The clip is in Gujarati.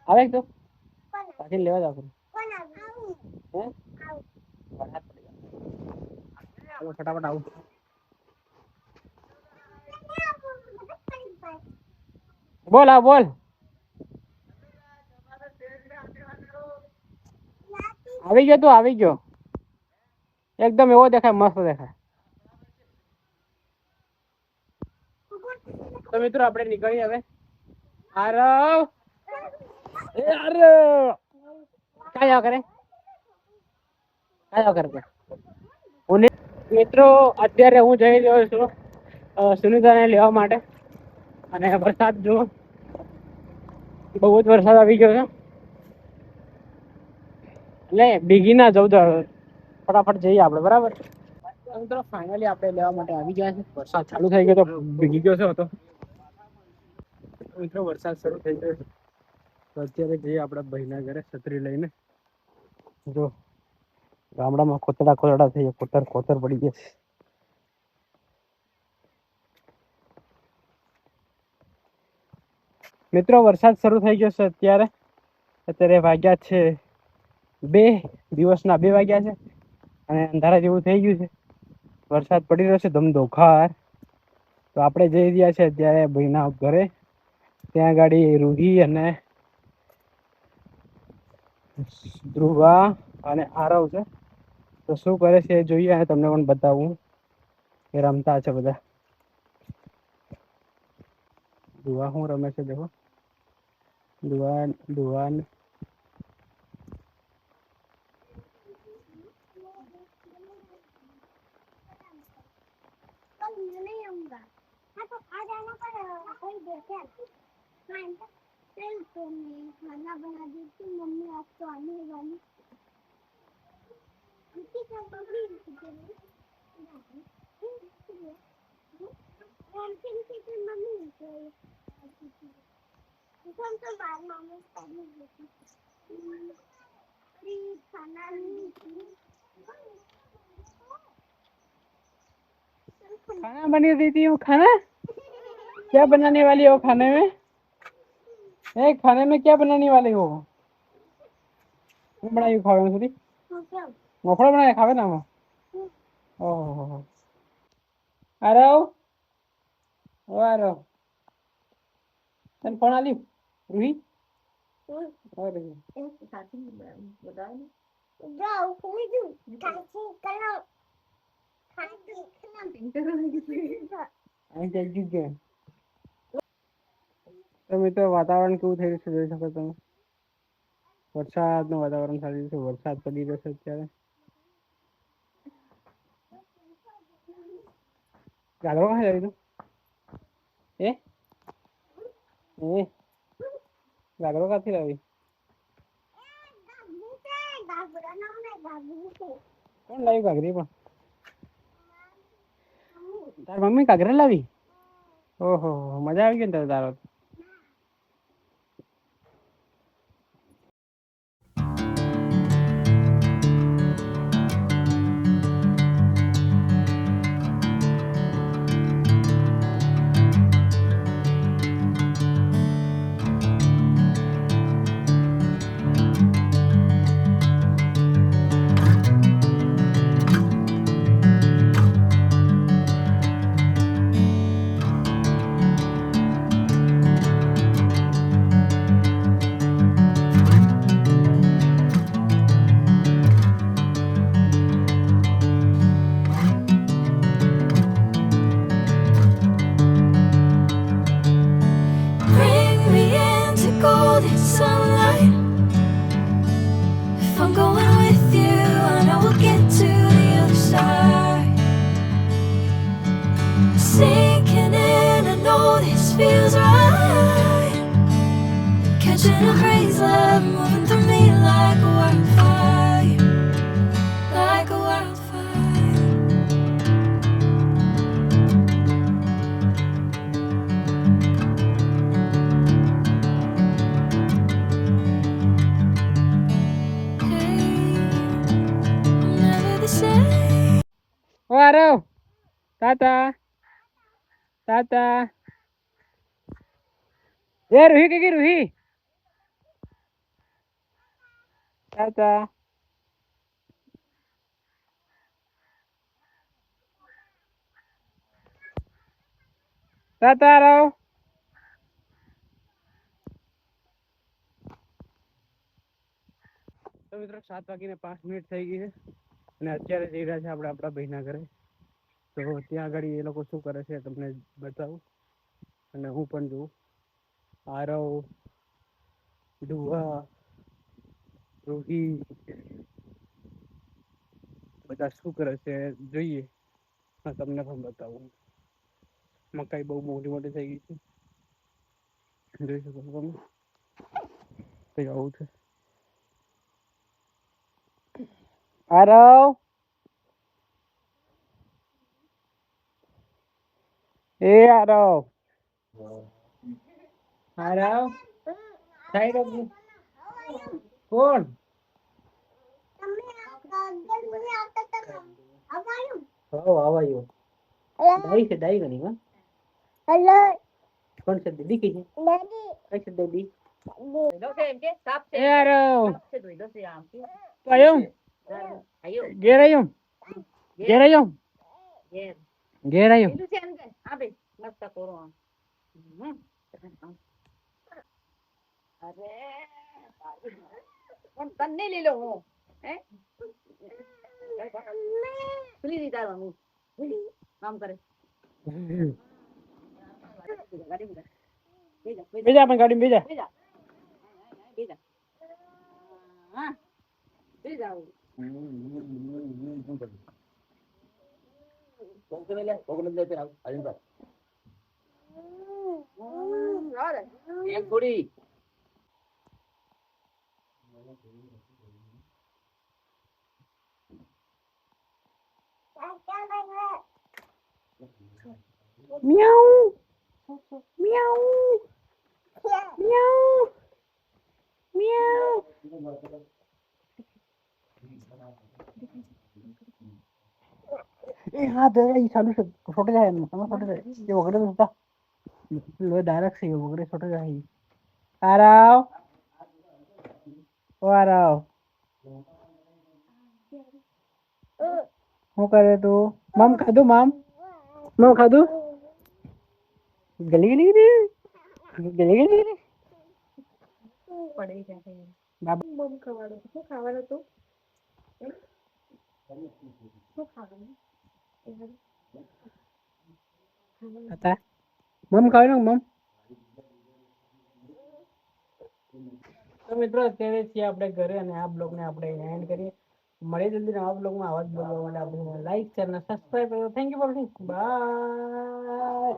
આવે તો પાછી લેવા જાવ હે ચલો ફટાફટ આવું બોલ આ બોલ આવી ગયો તું આવી ગયો એકદમ એવો દેખાય મસ્ત દેખાય તો મિત્રો આપણે નીકળી હવે આરવ એ આરવ ક્યાં જાવ કરે મિત્રો અત્યારે હું જઈ રહ્યો છું સુનિતાને લેવા માટે અને વરસાદ જો બહુ જ વરસાદ આવી ગયો છે એટલે ભીગી ના જવું તો ફટાફટ જઈએ આપણે બરાબર મિત્રો ફાઇનલી આપણે લેવા માટે આવી ગયા છે વરસાદ ચાલુ થઈ ગયો તો ભીગી ગયો છે તો મિત્રો વરસાદ શરૂ થઈ ગયો તો અત્યારે જઈએ આપણા ભાઈના ઘરે છત્રી લઈને જો ગામડામાં ખોતરા થઈ ખોતર પડી ગયા મિત્રો વરસાદ શરૂ થઈ ગયો છે અત્યારે વાગ્યા છે 2 વાગ્યા છે અને અંધારા જેવું થઈ ગયું છે વરસાદ પડી રહ્યો છે ધમધોખાર તો આપણે જઈ રહ્યા છે અત્યારે ભાઈના ઘરે ત્યાં ગાડી રૂહી અને ધ્રુવા અને આરવ છે તો શું કરે છે એ જોઈએ અને તમને પણ બતાવું એ રમતા છે બધા ધ્રુવા શું રમે છે દેખો ધ્રુવા खाना बना दी थी मम्मी आज तो आने वाली खाना बनी रही थी वो खाना क्या बनाने वाली हो खाने में खाने में क्या बनाने वाले हो बनाई खावे में सुधी मोफड़ा बनाया खावे ना में ओहो आरव ओ आरव तन फोन आली रूही अरे साथी बताओ जाओ कोई दू खासी करो खासी खाना आई जल्दी के તો મિત્રો વાતાવરણ કેવું થઈ રહ્યું છે જોઈ શકો તમે વરસાદનું વાતાવરણ ચાલી રહ્યું છે વરસાદ પડી રહ્યો છે અત્યારે ગાગરો કાં લાવી તું ગાગરો ક્યાંથી લાવી કોણ લાવી ગાગરી પણ તાર મમ્મી ગાગરા લાવી ઓહો મજા આવી ગઈ ને તારો Catching a crazy love moving through me like a wildfire, like a wildfire. Hey, I'm never the same. Oh, Arrow. Tata. Tata. એ રૂહી કે રૂહી ટાટા ટાટા રાવ તો મિત્રો 7:05 થઈ ગઈ છે અને અત્યારે જઈ રહ્યા છે આપણે આપણા ભાઈના ઘરે. તો ત્યાં આગળ એ લોકો શું કરે છે તમને બતાવું અને હું પણ જોઉં. આરવ, ડુહા, રૂહી બધા શું કરે છે જોઈએ. હા તમને પણ બતાવું. મકાઈ બહુ મોટી મોટી થઈ ગઈ છે જોઈ શકો છો તમે. કઈ આવું છે. આરવ એ આરવ આરવ સાઈડ ઓફ કોણ આવાયું દાઈ છે દાઈ ગણી માં કોણ છે દીદી કઈ છે કઈ છે દીદી એ આરવ તો આયો ઘેર આયો ઘેર આયો ઘેર આયો બીજા પણ ગાડી બીજા Meow. Meow. Meow. Meow. એ હા દે ઈ ચાલુ છે છોટે જાય એમ તમે છોટે જાય એ વગડે તો હતા લો ડાયરેક્ટ છે એ વગડે છોટે જાય આરાવ ઓ આરાવ શું કરે તું મમ ખાધું મમ ખાધું ગલી ગલી ગલી ગલી ગલી ગલી હતા મમ ખાવાનું મમ તો મિત્રો અત્યારે છીએ આપણે ઘરે અને આ બ્લોગને આપણે એન્ડ કરીએ મળીએ જલ્દી નવા બ્લોગમાં આવા જ બ્લોગ માટે આપણે લાઈક શેર અને સબસ્ક્રાઇબ કરો thank you for watching bye